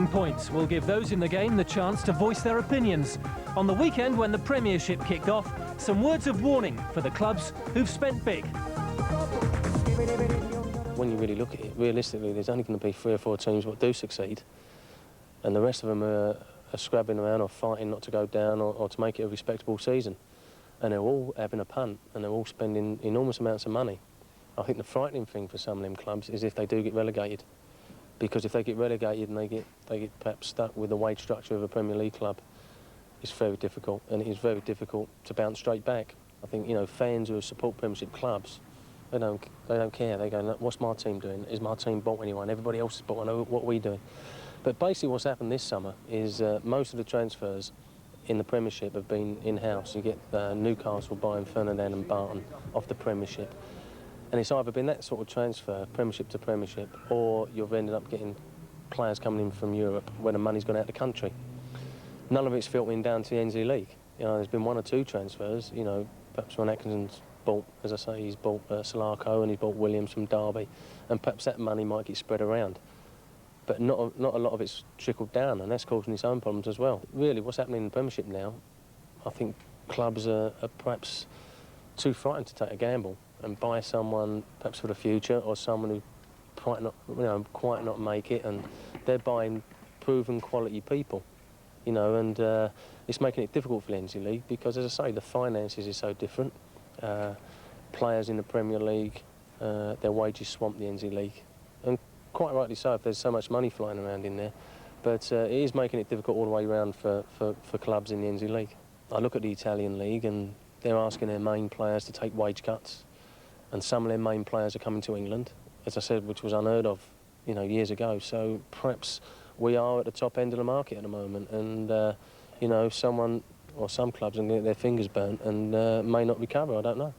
Points will give those in the game the chance to voice their opinions. On the weekend when the Premiership kicked off, some words of warning for the clubs who've spent big. When you really look at it, realistically, there's only going to be 3 or 4 teams that do succeed, and the rest of them are scrabbing around or fighting not to go down or to make it a respectable season. And they're all having a punt, and they're all spending enormous amounts of money. I think the frightening thing for some of them clubs is if they do get relegated. Because if they get relegated and they get perhaps stuck with the wage structure of a Premier League club, it's very difficult, and it is very difficult to bounce straight back. I think, you know, fans who support Premiership clubs, they don't care. They go, what's my team doing? Is my team bought anyone? Everybody else has bought one. What are we doing? But basically what's happened this summer is most of the transfers in the Premiership have been in-house. You get Newcastle buying Fernandez and Barton off the Premiership. And it's either been that sort of transfer, Premiership to Premiership, or you've ended up getting players coming in from Europe where the money's gone out of the country. None of it's filtering down to the NZ League. You know, there's been 1 or 2 transfers, you know, perhaps when Atkinson's bought, as I say, he's bought Solarco and he's bought Williams from Derby, and perhaps that money might get spread around. But not a lot of it's trickled down, and that's causing its own problems as well. Really, what's happening in the Premiership now, I think clubs are perhaps too frightened to take a gamble and buy someone perhaps for the future, or someone who quite not make it, and they're buying proven quality people, you know, and it's making it difficult for the NZ League because, as I say, the finances is so different. Players in the Premier League, their wages swamp the NZ League, and quite rightly so if there's so much money flying around in there. But it is making it difficult all the way around for clubs in the NZ League. I look at the Italian League and they're asking their main players to take wage cuts, and some of their main players are coming to England, as I said, which was unheard of, you know, years ago. So perhaps we are at the top end of the market at the moment, and you know, someone or some clubs are going to get their fingers burnt and may not recover. I don't know.